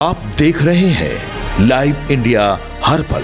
आप देख रहे हैं लाइव इंडिया हर पल।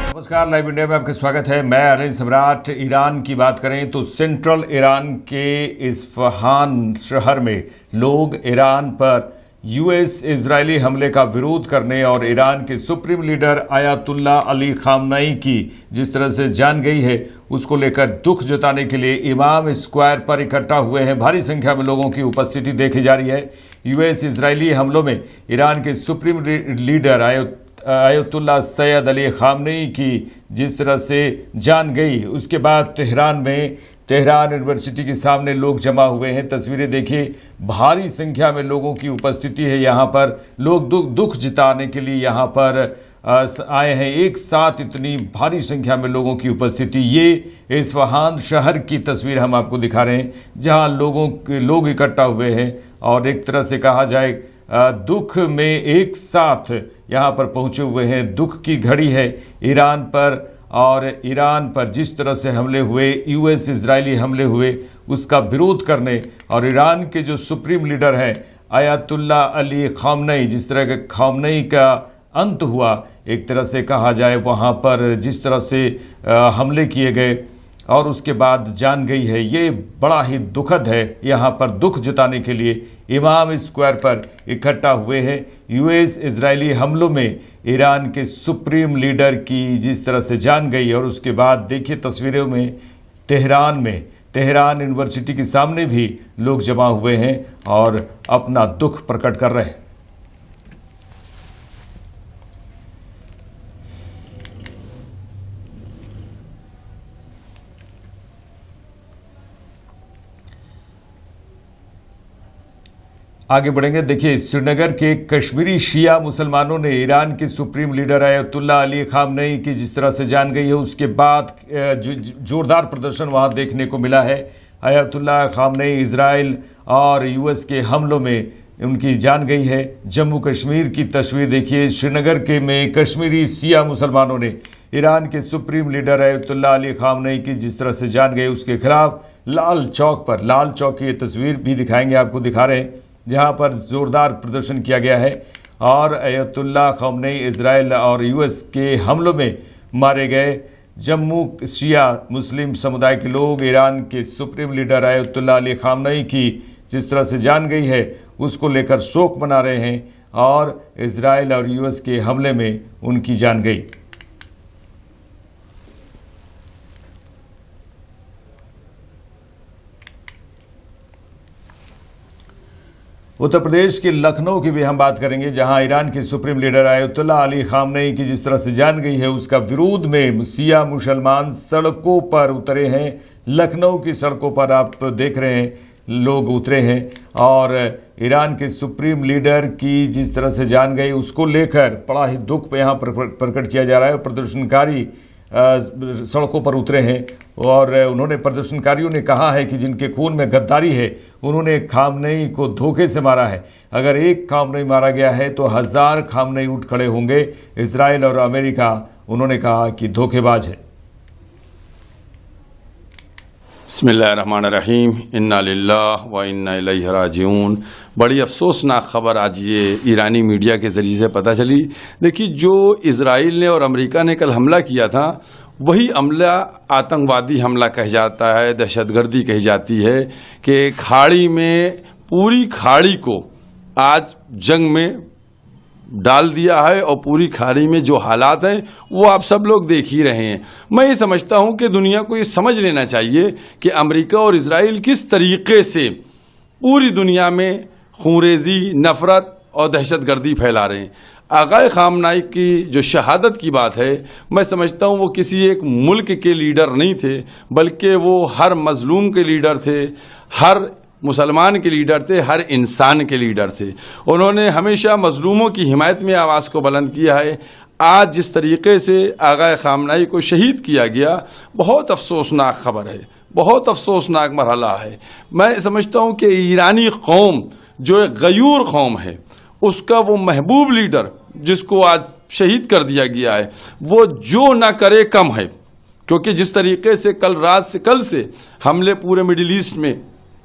नमस्कार, लाइव इंडिया में आपका स्वागत है। मैं अनिल सम्राट। ईरान की बात करें तो सेंट्रल ईरान के इस्फहान शहर में लोग ईरान पर यूएस इजरायली हमले का विरोध करने और ईरान के supreme leader ayatollah Ali Khamenei की जिस तरह से जान गई है उसको लेकर दुख जताने के लिए इमाम स्क्वायर पर इकट्ठा हुए हैं। भारी संख्या में लोगों की उपस्थिति देखी जा रही है। यूएस इजरायली हमलों में ईरान के supreme leader ayatollah Syed Ali Khamenei की जिस तरह से जान गई उसके बाद तेहरान यूनिवर्सिटी के सामने लोग जमा हुए हैं। तस्वीरें देखिए, भारी संख्या में लोगों की उपस्थिति है। यहाँ पर लोग दुख जताने के लिए यहाँ पर आए हैं। एक साथ इतनी भारी संख्या में लोगों की उपस्थिति। ये इस्फहान शहर की तस्वीर हम आपको दिखा रहे हैं जहाँ लोग इकट्ठा हुए हैं और एक तरह से कहा जाए दुख में एक साथ यहाँ पर पहुँचे हुए हैं। दुख की घड़ी है ईरान पर, और ईरान पर जिस तरह से हमले हुए, यूएस इजरायली हमले हुए, उसका विरोध करने और ईरान के जो सुप्रीम लीडर हैं आयतुल्ला अली खामनेई, जिस तरह के खामनेई का अंत हुआ एक तरह से कहा जाए, वहाँ पर जिस तरह से हमले किए गए और उसके बाद जान गई है, ये बड़ा ही दुखद है। यहाँ पर दुख जताने के लिए इमाम स्क्वायर पर इकट्ठा हुए हैं। यूएस इजरायली हमलों में ईरान के सुप्रीम लीडर की जिस तरह से जान गई और उसके बाद देखिए तस्वीरों में तेहरान यूनिवर्सिटी के सामने भी लोग जमा हुए हैं और अपना दुख प्रकट कर रहे हैं। आगे बढ़ेंगे। देखिए, श्रीनगर के कश्मीरी शिया मुसलमानों ने ईरान के supreme leader ayatollah Ali Khamenei की जिस तरह से जान गई है उसके बाद जोरदार प्रदर्शन वहां देखने को मिला है। आयतुल्ला खामनेई इजराइल और यूएस के हमलों में उनकी जान गई है। जम्मू कश्मीर की तस्वीर देखिए, श्रीनगर में कश्मीरी शिया मुसलमानों ने ईरान के supreme leader ayatollah Ali Khamenei की जिस तरह से जान गई उसके खिलाफ लाल चौक की ये तस्वीर भी दिखाएंगे, आपको दिखा रहे हैं, जहां पर ज़ोरदार प्रदर्शन किया गया है और आयतुल्ला खामनेई इजराइल और यूएस के हमलों में मारे गए जम्मू शिया मुस्लिम समुदाय के लोग ईरान के supreme leader ayatollah Ali Khamenei की जिस तरह से जान गई है उसको लेकर शोक मना रहे हैं और इजराइल और यूएस के हमले में उनकी जान गई। उत्तर प्रदेश के लखनऊ की भी हम बात करेंगे, जहां ईरान के supreme leader ayatollah Ali Khamenei की जिस तरह से जान गई है उसका विरोध में शिया मुसलमान सड़कों पर उतरे हैं। लखनऊ की सड़कों पर आप देख रहे हैं लोग उतरे हैं और ईरान के सुप्रीम लीडर की जिस तरह से जान गई उसको लेकर बड़ा ही दुख यहाँ पर प्रकट किया जा रहा है। प्रदर्शनकारी सड़कों पर उतरे हैं और प्रदर्शनकारियों ने कहा है कि जिनके खून में गद्दारी है उन्होंने खामनेई को धोखे से मारा है। अगर एक खामनेई मारा गया है तो 1000 खामनेई उठ खड़े होंगे। इजराइल और अमेरिका उन्होंने कहा कि धोखेबाज है। बिस्मिल्लाहिर्रहमानिर्रहीम, इन्ना लिल्लाहि व इन्ना इलैहि राजिऊन। बड़ी अफसोसनाक खबर आज ये ईरानी मीडिया के ज़रिए से पता चली। देखिए, जो इजराइल ने और अमेरिका ने कल हमला किया था वही हमला आतंकवादी हमला कह जाता है, दहशतगर्दी कही जाती है कि खाड़ी में पूरी खाड़ी को आज जंग में डाल दिया है और पूरी खाड़ी में जो हालात हैं वो आप सब लोग देख ही रहे हैं। मैं ये समझता हूं कि दुनिया को ये समझ लेना चाहिए कि अमेरिका और इजराइल किस तरीके से पूरी दुनिया में खूंरेजी, नफरत और दहशतगर्दी फैला रहे हैं। आगा खामनेई की जो शहादत की बात है, मैं समझता हूँ वो किसी एक मुल्क के लीडर नहीं थे, बल्कि वो हर मजलूम के लीडर थे, हर मुसलमान के लीडर थे, हर इंसान के लीडर थे। उन्होंने हमेशा मजलूमों की हिमायत में आवाज़ को बुलंद किया है। आज जिस तरीके से आगा खामनेई को शहीद किया गया, बहुत अफसोसनाक खबर है, बहुत अफसोसनाक मरहला है। मैं समझता हूँ कि ईरानी कौम जो एक गयूर कौम है, उसका वो महबूब लीडर जिसको आज शहीद कर दिया गया है, वो जो ना करे कम है। क्योंकि जिस तरीके से कल से हमले पूरे मिडिल ईस्ट में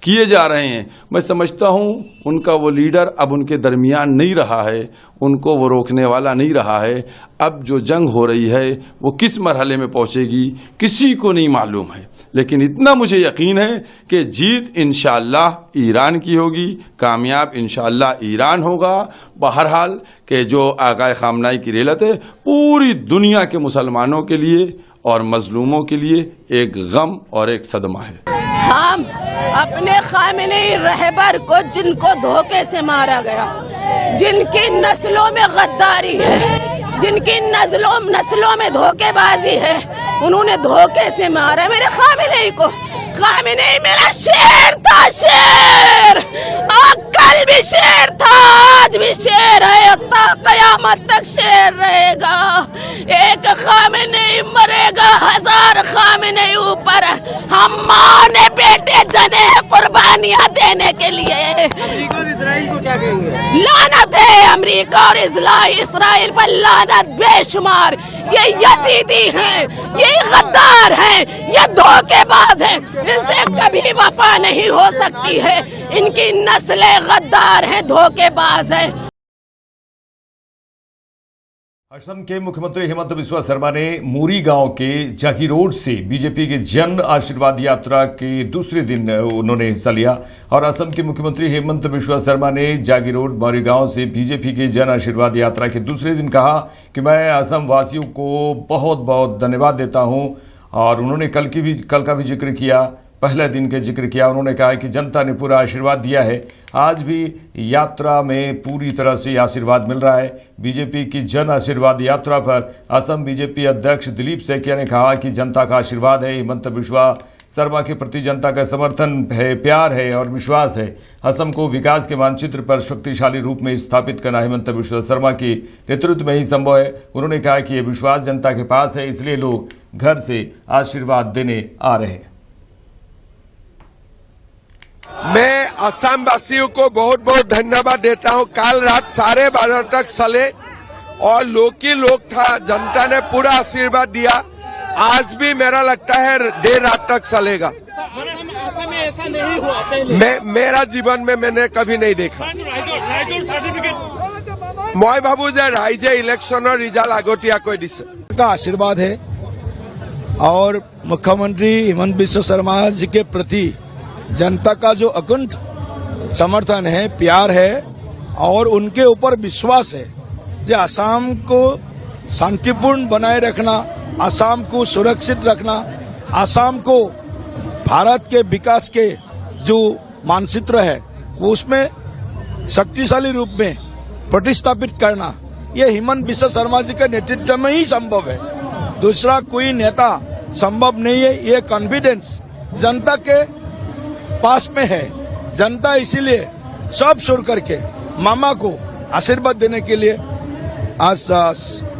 किए जा रहे हैं। मैं समझता हूं उनका वो लीडर अब उनके दरमियान नहीं रहा है, उनको वो रोकने वाला नहीं रहा है। अब जो जंग हो रही है वो किस मरहले में पहुंचेगी किसी को नहीं मालूम है, लेकिन इतना मुझे यकीन है कि जीत इंशाअल्लाह ईरान की होगी, कामयाब इंशाअल्लाह ईरान होगा। बहरहाल के जो आगाए खामनाई की रेलत है पूरी दुनिया के मुसलमानों के लिए और मजलूमों के लिए एक गम और एक सदमा है। हम अपने खामेनेई रहबर को, जिनको धोखे से मारा गया, जिनकी नस्लों में गद्दारी है, जिनकी नस्लों में धोखेबाजी है, उन्होंने धोखे से मारा मेरे खामेनेई को। खामेनेई मेरा शेर था, शेर, कल भी शेर था, आज भी शेर है, कयामत तक शेर रहेगा। एक खामेनेई मरेगा, हजार खामेनेई ऊपर। हम माँ ने बेटे जने हैं कुर्बानियां देने के लिए। अमेरिका और इजराइल को क्या कहेंगे? लानत है अमेरिका और इसराइल पर, लानत बेशुमार। ये यजीदी हैं, ये गद्दार हैं, ये धोखेबाज हैं, इनसे कभी वफा नहीं हो सकती है। इनकी नस्लें गद्दार हैं, धोखेबाज हैं। असम के मुख्यमंत्री हेमंत बिस्वा शर्मा ने मोरी गांव के जागी रोड से बीजेपी के जन आशीर्वाद यात्रा के दूसरे दिन उन्होंने हिस्सा लिया। और असम के मुख्यमंत्री हेमंत बिस्वा शर्मा ने जागी रोड मोरी गांव से बीजेपी के जन आशीर्वाद यात्रा के दूसरे दिन कहा कि मैं असम वासियों को बहुत बहुत धन्यवाद देता हूं। और उन्होंने कल का भी जिक्र किया, पहले दिन के जिक्र किया। उन्होंने कहा कि जनता ने पूरा आशीर्वाद दिया है, आज भी यात्रा में पूरी तरह से आशीर्वाद मिल रहा है। बीजेपी की जन आशीर्वाद यात्रा पर असम बीजेपी अध्यक्ष दिलीप सैकिया ने कहा कि जनता का आशीर्वाद है, हेमंत बिस्वा शर्मा के प्रति जनता का समर्थन है, प्यार है और विश्वास है। असम को विकास के मानचित्र पर शक्तिशाली रूप में स्थापित करना हेमंत बिस्वा शर्मा के नेतृत्व में ही संभव है। उन्होंने कहा कि ये विश्वास जनता के पास है, इसलिए लोग घर से आशीर्वाद देने आ रहे हैं। मैं असम वासियों को बहुत बहुत धन्यवाद देता हूं। कल रात 12:30 तक चले और लोग ही लोग था, जनता ने पूरा आशीर्वाद दिया। आज भी मेरा लगता है देर रात तक चलेगा। असम में ऐसा नहीं हुआ पहले। मेरा जीवन में मैंने कभी नहीं देखा। मैं भावू जे राइजे इलेक्शनर रिजल्ट আগতীয়াকৈ দিছে का आशीर्वाद है और मुख्यमंत्री हेमंत बिस्वा शर्मा जी के प्रति जनता का जो अकुंठ समर्थन है, प्यार है और उनके ऊपर विश्वास है। जो असम को शांतिपूर्ण बनाए रखना, असम को सुरक्षित रखना, असम को भारत के विकास के जो मानचित्र है वो उसमें शक्तिशाली रूप में प्रतिस्थापित करना, ये हेमंत बिस्वा शर्मा जी के नेतृत्व में ही संभव है। दूसरा कोई नेता संभव नहीं है। ये कॉन्फिडेंस जनता के पास में है। जनता इसीलिए सब छोड़ करके मामा को आशीर्वाद देने के लिए आज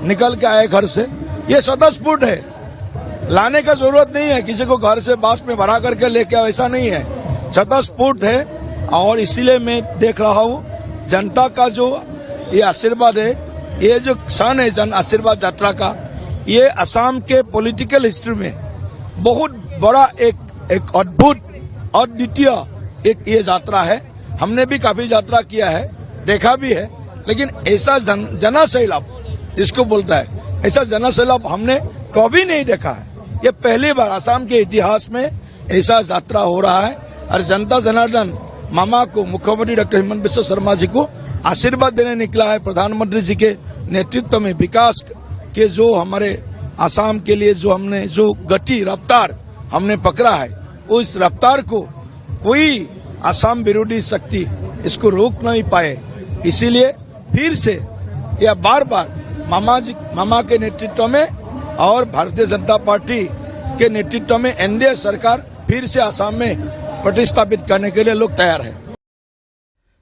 निकल के आए घर से। ये स्वतःस्फूर्त है, लाने का जरूरत नहीं है, किसी को घर से बास में भरा करके लेके आओ, ऐसा नहीं है, स्वतःस्फूर्त है। और इसीलिए मैं देख रहा हूँ जनता का जो ये आशीर्वाद है, ये जो क्षण है जन आशीर्वाद यात्रा का, ये असम के पॉलिटिकल हिस्ट्री में बहुत बड़ा एक अद्भुत और द्वितीय एक ये यात्रा है। हमने भी काफी यात्रा किया है, देखा भी है, लेकिन ऐसा जनसैलाब जिसको बोलता है, ऐसा जनसैलाब हमने कभी नहीं देखा है। ये पहली बार असम के इतिहास में ऐसा यात्रा हो रहा है। और जनता जनार्दन मामा को, मुख्यमंत्री डॉक्टर हेमंत बिस्वा शर्मा जी को आशीर्वाद देने निकला है। प्रधानमंत्री जी के नेतृत्व में विकास के जो हमारे असम के लिए जो हमने जो गति रफ्तार हमने पकड़ा है, उस रफ्तार को कोई असम विरोधी शक्ति इसको रोक नहीं पाए। इसीलिए फिर से यह बार बार मामा के नेतृत्व में और भारतीय जनता पार्टी के नेतृत्व में एनडीए सरकार फिर से असम में प्रतिस्थापित करने के लिए लोग तैयार है।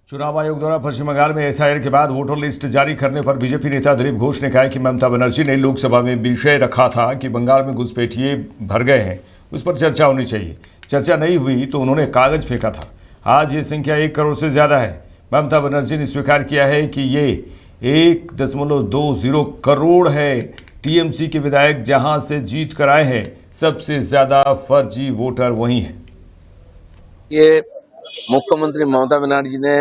चुनाव आयोग द्वारा पश्चिम बंगाल में एसआईआर के बाद वोटर लिस्ट जारी करने पर बीजेपी नेता दिलीप घोष ने कहा कि ममता बनर्जी ने लोकसभा में विषय रखा था कि बंगाल में घुसपैठिए भर गए हैं, उस पर चर्चा होनी चाहिए। चर्चा नहीं हुई तो उन्होंने कागज फेंका था। आज ये संख्या 1 करोड़ से ज़्यादा है। ममता बनर्जी ने स्वीकार किया है कि ये 1.20 करोड़ है। टीएमसी के विधायक जहां से जीत कर आए हैं, सबसे ज़्यादा फर्जी वोटर वही हैं। ये मुख्यमंत्री ममता बनर्जी ने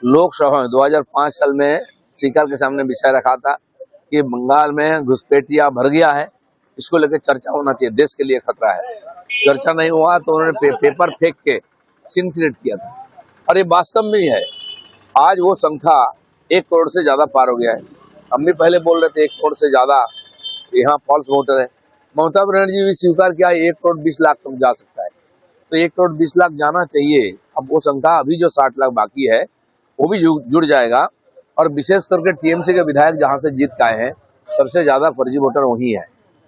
लोकसभा में 2005 साल में स्पीकर के सामने विषय रखा था कि बंगाल में घुसपैठिया भर गया है, इसको लेकर चर्चा होना चाहिए, देश के लिए खतरा है। चर्चा नहीं हुआ तो उन्होंने पेपर फेंक के सीन क्रिएट किया था, और ये वास्तव में ही है। आज वो संख्या 1 करोड़ से ज्यादा पार हो गया है। हम भी पहले बोल रहे थे 1 करोड़ से ज्यादा यहाँ फॉल्स वोटर है। ममता बनर्जी भी स्वीकार किया 1 करोड़ 20 लाख तक जा सकता है, तो 1 करोड़ 20 लाख जाना चाहिए। अब वो संख्या अभी जो 60 लाख बाकी है वो भी जुड़ जाएगा, और विशेष करके टीएमसी के विधायक जहां से जीत के आए हैं सबसे ज्यादा फर्जी वोटर वही है।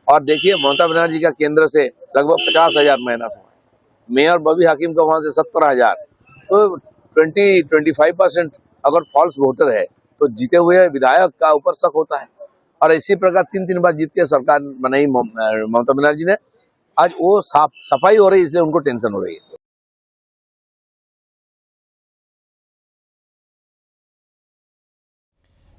और देखिए ममता बनर्जी का केंद्र से लगभग 50,000 माइनस हुआ है, मेयर बबी हाकिम का वहां से 70,000, तो 20-25% अगर फॉल्स वोटर है तो जीते हुए विधायक का ऊपर शक होता है। और इसी प्रकार 3 बार जीत के सरकार बनाई ममता बनर्जी ने, आज वो सफाई हो रही है, इसलिए उनको टेंशन हो रही है।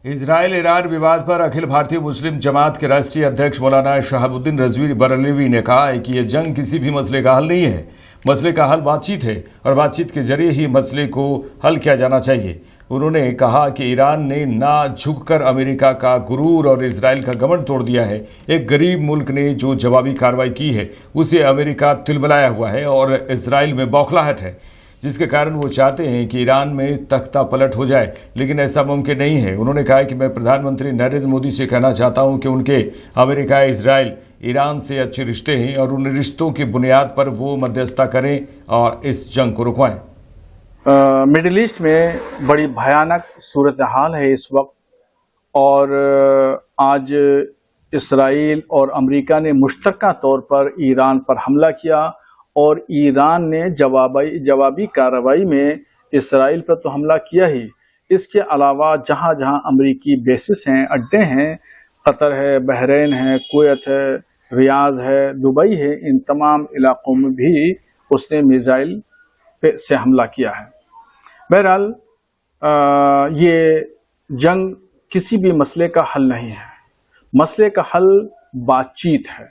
इजराइल ईरान विवाद पर अखिल भारतीय मुस्लिम जमात के राष्ट्रीय अध्यक्ष मौलाना शहाबुद्दीन रजवी बरेलवी ने कहा है कि यह जंग किसी भी मसले का हल नहीं है। मसले का हल बातचीत है और बातचीत के जरिए ही मसले को हल किया जाना चाहिए। उन्होंने कहा कि ईरान ने ना झुककर अमेरिका का गुरूर और इजराइल का घमंड तोड़ दिया है। एक गरीब मुल्क ने जो जवाबी कार्रवाई की है उसे अमेरिका तिलमिलाया हुआ है और इजराइल में बौखलाहट है, जिसके कारण वो चाहते हैं कि ईरान में तख्ता पलट हो जाए, लेकिन ऐसा मुमकिन नहीं है। उन्होंने कहा कि मैं प्रधानमंत्री नरेंद्र मोदी से कहना चाहता हूं कि उनके अमेरिका, इजराइल, ईरान से अच्छे रिश्ते हैं और उन रिश्तों की बुनियाद पर वो मध्यस्थता करें और इस जंग को रुकवाएं। मिडिल ईस्ट में बड़ी भयानक सूरत हाल है इस वक्त, और आज इसराइल और अमेरिका ने मुश्तरका तौर पर ईरान पर हमला किया, और ईरान ने जवाबी कार्रवाई में इसराइल पर तो हमला किया ही, इसके अलावा जहां जहां अमेरिकी बेसिस हैं, अड्डे हैं, कतर है, बहरीन है, कुवैत है, रियाज है, दुबई है, इन तमाम इलाकों में भी उसने मिसाइल से हमला किया है। बहरहाल ये जंग किसी भी मसले का हल नहीं है। मसले का हल बातचीत है,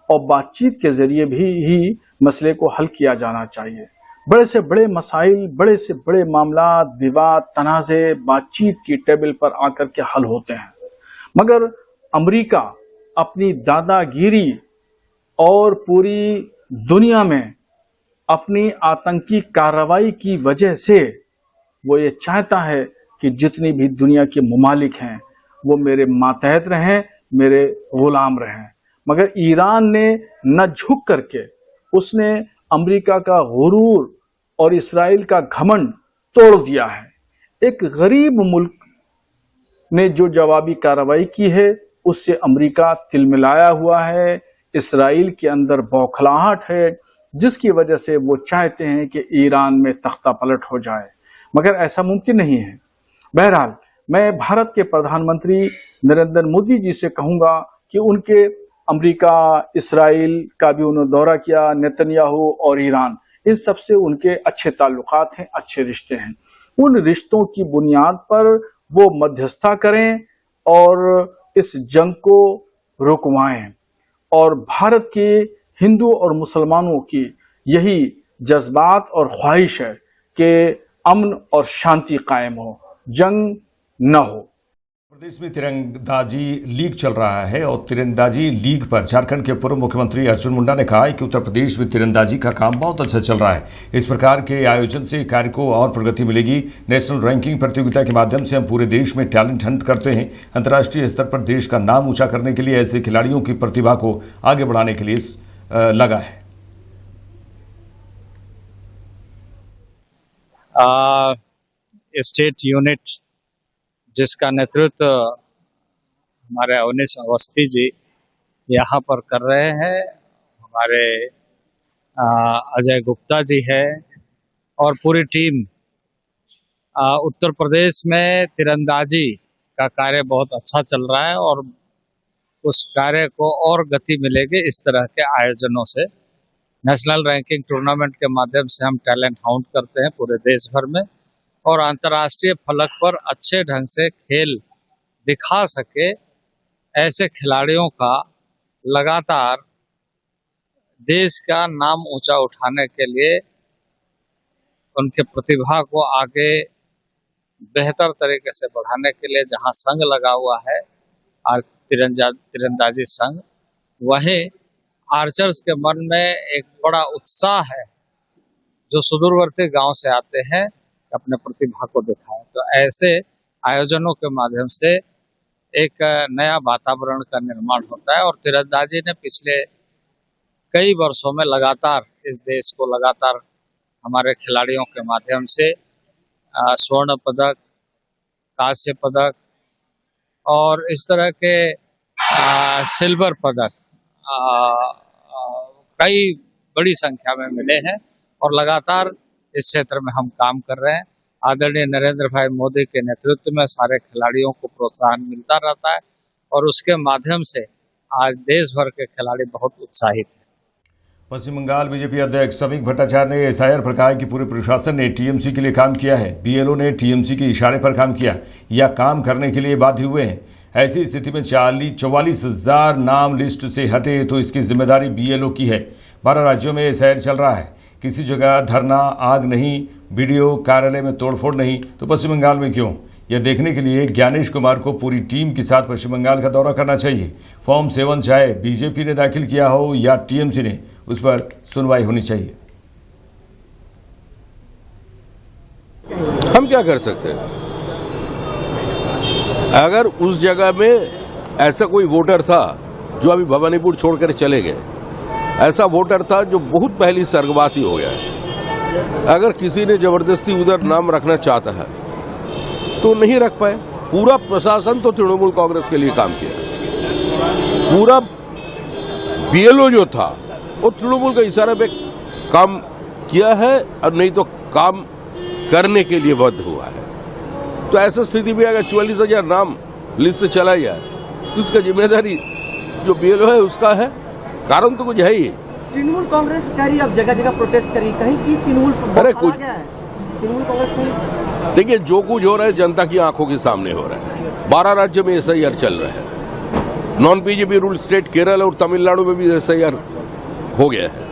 और बातचीत के जरिए भी ही मसले को हल किया जाना चाहिए। बड़े से बड़े मसाइल, बड़े से बड़े मामला, विवाद, तनाज़े बातचीत की टेबल पर आकर के हल होते हैं। मगर अमेरिका अपनी दादागिरी और पूरी दुनिया में अपनी आतंकी कार्रवाई की वजह से वो ये चाहता है कि जितनी भी दुनिया के मुमालिक हैं वो मेरे मातहत रहें, मेरे गुलाम रहें। मगर ईरान ने न झुक करके उसने अमेरिका का गुरूर और इसराइल का घमंड तोड़ दिया है। एक गरीब मुल्क ने जो जवाबी कार्रवाई की है उससे अमेरिका तिलमिलाया हुआ है। इसराइल के अंदर बौखलाहट है, जिसकी वजह से वो चाहते हैं कि ईरान में तख्ता पलट हो जाए, मगर ऐसा मुमकिन नहीं है। बहरहाल मैं भारत के प्रधानमंत्री नरेंद्र मोदी जी से कहूंगा कि उनके अमेरिका, इसराइल का भी उन्होंने दौरा किया, नेतन्याहू और ईरान, इन सब से उनके अच्छे ताल्लुकात हैं, अच्छे रिश्ते हैं। उन रिश्तों की बुनियाद पर वो मध्यस्थता करें और इस जंग को रुकवाएं। और भारत के हिंदू और मुसलमानों की यही जज्बात और ख्वाहिश है कि अमन और शांति कायम हो, जंग न हो। प्रदेश में तिरंदाजी लीग चल रहा है और तिरंदाजी लीग पर झारखंड के पूर्व मुख्यमंत्री अर्जुन मुंडा ने कहा है कि उत्तर प्रदेश में तिरंदाजी का काम बहुत अच्छा चल रहा है। इस प्रकार के आयोजन से कार्य को और प्रगति मिलेगी। नेशनल रैंकिंग प्रतियोगिता के माध्यम से हम पूरे देश में टैलेंट हंट करते हैं। अंतर्राष्ट्रीय स्तर पर देश का नाम ऊंचा करने के लिए ऐसे खिलाड़ियों की प्रतिभा को आगे बढ़ाने के लिए लगा है। स्टेट यूनिट जिसका नेतृत्व हमारे अवनीश अवस्थी जी यहाँ पर कर रहे हैं, हमारे अजय गुप्ता जी है और पूरी टीम। उत्तर प्रदेश में तीरंदाजी का कार्य बहुत अच्छा चल रहा है और उस कार्य को और गति मिलेगी इस तरह के आयोजनों से। नेशनल रैंकिंग टूर्नामेंट के माध्यम से हम टैलेंट हाउंट करते हैं पूरे देश भर में, और अंतर्राष्ट्रीय फलक पर अच्छे ढंग से खेल दिखा सके ऐसे खिलाड़ियों का लगातार देश का नाम ऊंचा उठाने के लिए उनके प्रतिभा को आगे बेहतर तरीके से बढ़ाने के लिए जहां संघ लगा हुआ है तीरंदाजी संघ, वहीं आर्चर्स के मन में एक बड़ा उत्साह है जो सुदूरवर्ती गांव से आते हैं अपने प्रतिभा को दिखाएं। तो ऐसे आयोजनों के माध्यम से एक नया वातावरण का निर्माण होता है और तीरंदाजी ने पिछले कई वर्षों में लगातार इस देश को लगातार हमारे खिलाड़ियों के माध्यम से स्वर्ण पदक, कांस्य पदक और इस तरह के सिल्वर पदक कई बड़ी संख्या में मिले हैं और लगातार इस क्षेत्र में हम काम कर रहे हैं। आदरणीय नरेंद्र भाई मोदी के नेतृत्व में सारे खिलाड़ियों को प्रोत्साहन मिलता रहता है और उसके माध्यम से आज देश भर के खिलाड़ी बहुत उत्साहित हैं। पश्चिम बंगाल बीजेपी अध्यक्ष समीक भट्टाचार्य ने एसआईआर पर कहा कि पूरे प्रशासन ने टीएमसी के लिए काम किया है, बीएलओ ने टीएमसी के इशारे पर काम किया या काम करने के लिए बाध्य हुए हैं। ऐसी स्थिति में 44,000 नाम लिस्ट से हटे तो इसकी जिम्मेदारी बीएलओ की है। 12 राज्यों में एसआईआर चल रहा है, किसी जगह धरना, आग नहीं, बीडीओ कार्यालय में तोड़फोड़ नहीं, तो पश्चिम बंगाल में क्यों? यह देखने के लिए ज्ञानेश कुमार को पूरी टीम के साथ पश्चिम बंगाल का दौरा करना चाहिए। फॉर्म 7 चाहे बीजेपी ने दाखिल किया हो या टीएमसी ने, उस पर सुनवाई होनी चाहिए। हम क्या कर सकते हैं? अगर उस जगह में ऐसा कोई वोटर था जो अभी भवानीपुर छोड़कर चले गए, ऐसा वोटर था जो बहुत पहले स्वर्गवासी हो गया है, अगर किसी ने जबरदस्ती उधर नाम रखना चाहता है तो नहीं रख पाए। पूरा प्रशासन तो तृणमूल कांग्रेस के लिए काम किया, पूरा बीएलओ जो था वो तृणमूल के इशारे पे काम किया है और नहीं तो काम करने के लिए बद्ध हुआ है। तो ऐसी स्थिति में अगर 44,000 नाम लिस्ट से चला जाए तो उसका जिम्मेदारी जो बीएलओ है उसका है। कारण तो कुछ है ही। तृणमूल कांग्रेस कह रही अब जगह जगह प्रोटेस्ट करी, कहीं की तृणमूल कांग्रेस। देखिए, जो कुछ हो रहा है जनता की आंखों के सामने हो रहा है। 12 राज्यों में एसआईआर चल रहा है, non BJP rule state Kerala और तमिलनाडु में भी एसआईआर हो गया है।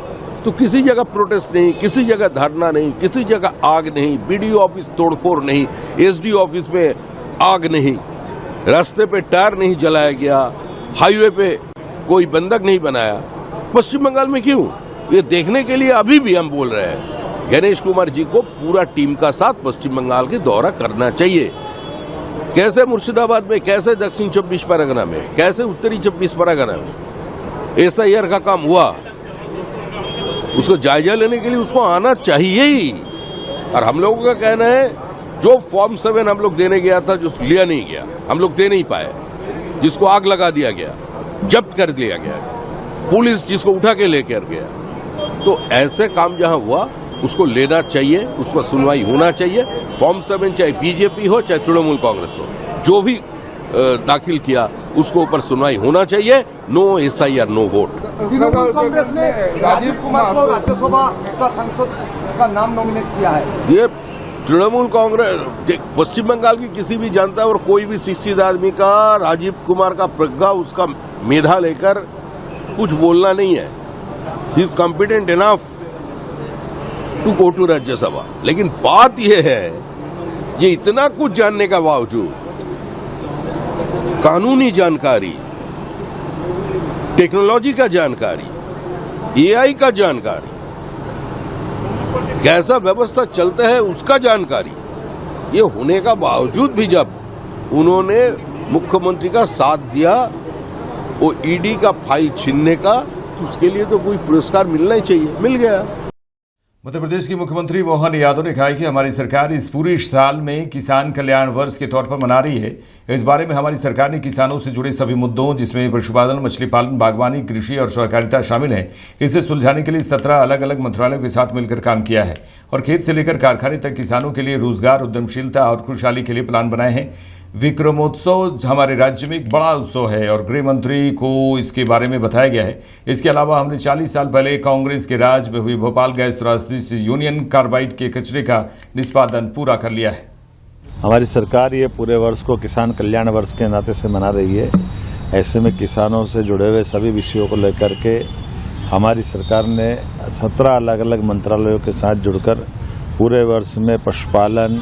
तो किसी जगह प्रोटेस्ट नहीं, किसी जगह धरना नहीं, किसी जगह आग नहीं, बीडीओ ऑफिस तोड़फोड़ नहीं, एसडीओ ऑफिस में आग नहीं, रास्ते पे टायर नहीं जलाया गया, हाईवे पे कोई बंधक नहीं बनाया। पश्चिम बंगाल में क्यों? ये देखने के लिए अभी भी हम बोल रहे हैं गणेश कुमार जी को पूरा टीम का साथ पश्चिम बंगाल के दौरा करना चाहिए। कैसे मुर्शिदाबाद में, कैसे दक्षिण 24 परगना में, कैसे उत्तरी 24 परगना में एसआईआर का काम हुआ, उसको जायजा लेने के लिए उसको आना चाहिए ही। और हम लोगों का कहना है जो फॉर्म 7 हम लोग देने गया था, जो लिया नहीं गया, हम लोग दे नहीं पाए, जिसको आग लगा दिया गया, जब्त कर दिया गया, पुलिस जिसको उठा के लेकर गया, तो ऐसे काम जहां हुआ उसको लेना चाहिए, उसको सुनवाई होना चाहिए। फॉर्म 7 चाहे बीजेपी हो चाहे तृणमूल कांग्रेस हो, जो भी दाखिल किया उसको ऊपर सुनवाई होना चाहिए। No SIR, no vote. Trinamool Congress ने राजीव कुमार को राज्यसभा का सांसद का नाम नॉमिनेट किया है। ये तृणमूल कांग्रेस, पश्चिम बंगाल की किसी भी जनता और कोई भी शिक्षित आदमी का राजीव कुमार का प्रज्ञा, उसका मेधा लेकर कुछ बोलना नहीं है। He is competent enough to go to Rajya Sabha. लेकिन बात यह है, ये इतना कुछ जानने का बावजूद, कानूनी जानकारी, टेक्नोलॉजी का जानकारी, एआई का जानकारी, कैसा व्यवस्था चलता है उसका जानकारी, ये होने का बावजूद भी जब उन्होंने मुख्यमंत्री का साथ दिया वो ईडी का फाइल छीनने का, तो उसके लिए तो कोई पुरस्कार मिलना ही चाहिए, मिल गया। मध्य प्रदेश की मुख्यमंत्री मोहन यादव ने कहा कि हमारी सरकार इस पूरे साल में किसान कल्याण वर्ष के तौर पर मना रही है। इस बारे में हमारी सरकार ने किसानों से जुड़े सभी मुद्दों, जिसमें पशुपालन, मछली पालन, बागवानी, कृषि और सहकारिता शामिल है, इसे सुलझाने के लिए 17 अलग अलग मंत्रालयों के साथ मिलकर काम किया है और खेत से लेकर कारखाने तक किसानों के लिए रोजगार, उद्यमशीलता और खुशहाली के लिए प्लान बनाए हैं। विक्रमोत्सव हमारे राज्य में एक बड़ा उत्सव है और गृह मंत्री को इसके बारे में बताया गया है। इसके अलावा हमने 40 साल पहले कांग्रेस के राज में हुई भोपाल गैस त्रासदी से यूनियन कार्बाइड के कचरे का निष्पादन पूरा कर लिया है। हमारी सरकार ये पूरे वर्ष को किसान कल्याण वर्ष के नाते से मना रही है। ऐसे में किसानों से जुड़े हुए सभी विषयों को लेकर के हमारी सरकार ने 17 अलग अलग मंत्रालयों के साथ जुड़कर पूरे वर्ष में पशुपालन,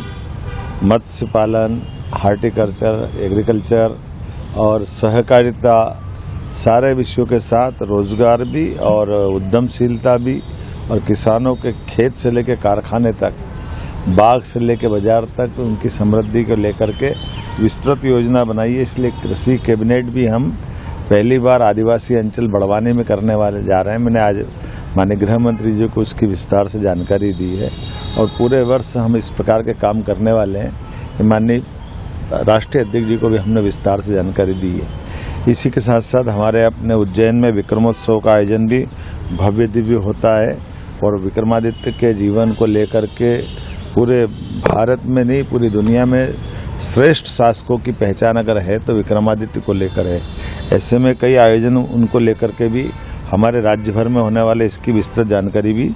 मत्स्य पालन, हार्टिकल्चर, एग्रीकल्चर और सहकारिता सारे विषयों के साथ रोजगार भी और उद्यमशीलता भी और किसानों के खेत से लेकर कारखाने तक, बाग से लेकर बाजार तक उनकी समृद्धि को लेकर के विस्तृत योजना बनाई है। इसलिए कृषि कैबिनेट भी हम पहली बार आदिवासी अंचल बढ़वाने में करने वाले जा रहे हैं। मैंने आज माननीय गृह मंत्री जी को उसकी विस्तार से जानकारी दी है और पूरे वर्ष हम इस प्रकार के काम करने वाले हैं। माननीय राष्ट्रीय अध्यक्ष जी को भी हमने विस्तार से जानकारी दी है। इसी के साथ साथ हमारे अपने उज्जैन में विक्रमोत्सव का आयोजन भी भव्य दिव्य होता है और विक्रमादित्य के जीवन को लेकर के पूरे भारत में नहीं पूरी दुनिया में श्रेष्ठ शासकों की पहचान अगर है तो विक्रमादित्य को लेकर है। ऐसे में कई आयोजन उनको लेकर के भी हमारे राज्य भर में होने वाले इसकी विस्तृत जानकारी भी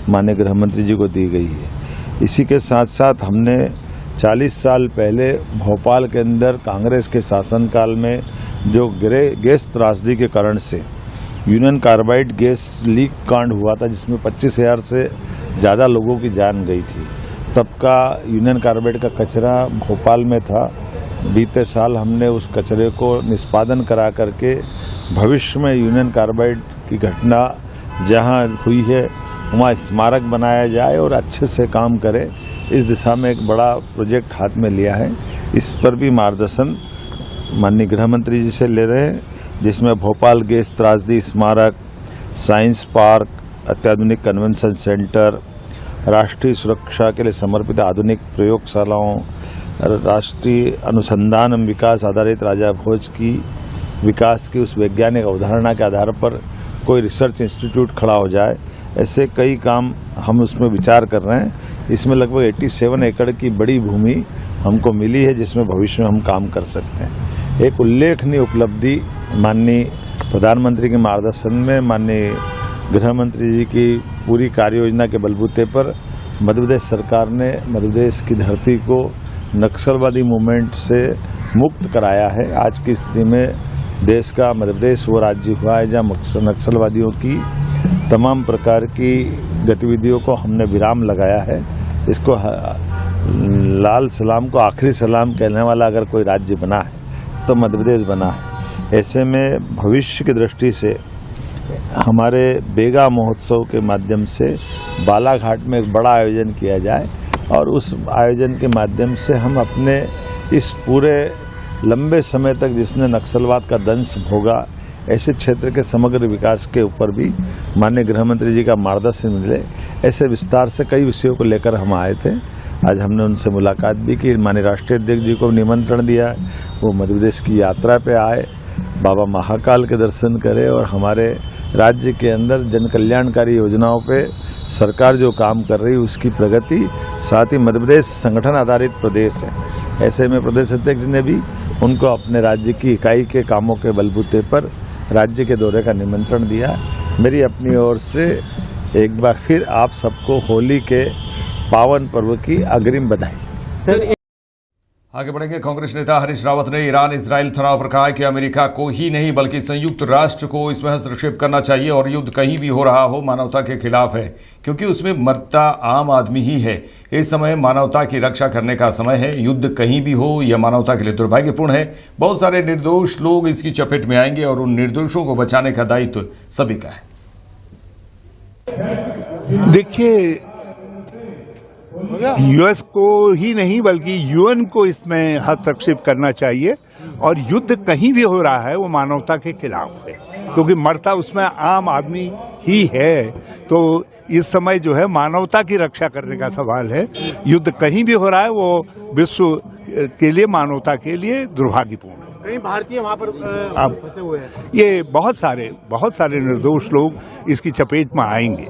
माननीय गृह मंत्री जी को दी गई है। इसी के साथ साथ हमने 40 साल पहले भोपाल के अंदर कांग्रेस के शासनकाल में जो गैस त्रासदी के कारण से यूनियन कार्बाइड गैस लीक कांड हुआ था जिसमें 25,000 से ज़्यादा लोगों की जान गई थी, तब का यूनियन कार्बाइड का कचरा भोपाल में था। बीते साल हमने उस कचरे को निष्पादन करा करके भविष्य में यूनियन कार्बाइड की घटना जहां हुई है वहां स्मारक बनाया जाए और अच्छे से काम करे, इस दिशा में एक बड़ा प्रोजेक्ट हाथ में लिया है। इस पर भी मार्गदर्शन माननीय गृह मंत्री जी से ले रहे हैं, जिसमें भोपाल गैस त्रासदी स्मारक, साइंस पार्क, अत्याधुनिक कन्वेंशन सेंटर, राष्ट्रीय सुरक्षा के लिए समर्पित आधुनिक प्रयोगशालाओं, राष्ट्रीय अनुसंधान एवं विकास आधारित राजा भोज की विकास की उस वैज्ञानिक अवधारणा के आधार पर कोई रिसर्च इंस्टीट्यूट खड़ा हो जाए, ऐसे कई काम हम उसमें विचार कर रहे हैं। इसमें लगभग 87 एकड़ की बड़ी भूमि हमको मिली है जिसमें भविष्य में हम काम कर सकते हैं। एक उल्लेखनीय उपलब्धि माननीय प्रधानमंत्री के मार्गदर्शन में माननीय गृह मंत्री जी की पूरी कार्य योजना के बलबूते पर मध्य प्रदेश सरकार ने मध्य प्रदेश की धरती को नक्सलवादी मूवमेंट से मुक्त कराया है। आज की स्थिति में देश का मध्य प्रदेश वो राज्य हुआ है जहाँ नक्सलवादियों की तमाम प्रकार की गतिविधियों को हमने विराम लगाया है। इसको लाल सलाम को आखिरी सलाम कहने वाला अगर कोई राज्य बना है तो मध्य प्रदेश बना है। ऐसे में भविष्य की दृष्टि से हमारे बेगा महोत्सव के माध्यम से बालाघाट में एक बड़ा आयोजन किया जाए और उस आयोजन के माध्यम से हम अपने इस पूरे लंबे समय तक जिसने नक्सलवाद का दंश भोगा ऐसे क्षेत्र के समग्र विकास के ऊपर भी माननीय गृह मंत्री जी का मार्गदर्शन मिले। ऐसे विस्तार से कई विषयों को लेकर हम आए थे। आज हमने उनसे मुलाकात भी की। माननीय राष्ट्रीय अध्यक्ष जी को निमंत्रण दिया है, वो मध्य प्रदेश की यात्रा पे आए, बाबा महाकाल के दर्शन करें और हमारे राज्य के अंदर जन कल्याणकारी योजनाओं पे सरकार जो काम कर रही है उसकी प्रगति, साथ ही मध्य प्रदेश संगठन आधारित प्रदेश है। ऐसे में प्रदेश अध्यक्ष ने भी उनको अपने राज्य की इकाई के कामों के बलबूते पर राज्य के दौरे का निमंत्रण दिया। मेरी अपनी ओर से एक बार फिर आप सबको होली के पावन पर्व की अग्रिम बधाई। आगे बढ़ेंगे। कांग्रेस नेता हरीश रावत ने ईरान इजराइल तनाव पर कहा कि अमेरिका को ही नहीं बल्कि संयुक्त राष्ट्र को इसमें हस्तक्षेप करना चाहिए और युद्ध कहीं भी हो रहा हो मानवता के खिलाफ है, क्योंकि उसमें मरता आम आदमी ही है। इस समय मानवता की रक्षा करने का समय है। युद्ध कहीं भी हो यह मानवता के लिए दुर्भाग्यपूर्ण है। बहुत सारे निर्दोष लोग इसकी चपेट में आएंगे और उन निर्दोषों को बचाने का दायित्व सभी का है। देखिए, यूएस को ही नहीं बल्कि यूएन को इसमें हस्तक्षेप करना चाहिए और युद्ध कहीं भी हो रहा है वो मानवता के खिलाफ है, क्योंकि मरता उसमें आम आदमी ही है। तो इस समय जो है मानवता की रक्षा करने का सवाल है। युद्ध कहीं भी हो रहा है वो विश्व के लिए, मानवता के लिए दुर्भाग्यपूर्ण है। कई भारतीय वहाँ पर फंसे हुए हैं। ये बहुत सारे निर्दोष लोग इसकी चपेट में आएंगे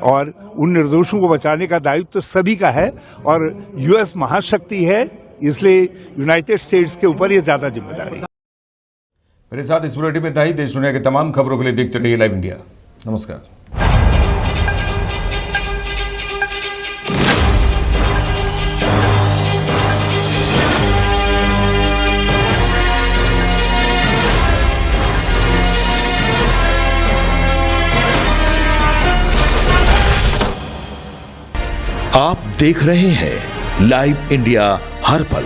और उन निर्दोषों को बचाने का दायित्व तो सभी का है और यूएस महाशक्ति है, इसलिए यूनाइटेड स्टेट्स के ऊपर ये ज्यादा जिम्मेदारी है। मेरे साथ इस बुलेटिन में इतना ही। देश दुनिया के तमाम खबरों के लिए देखते रहिए लाइव इंडिया। नमस्कार। आप देख रहे हैं लाइव इंडिया हर पल।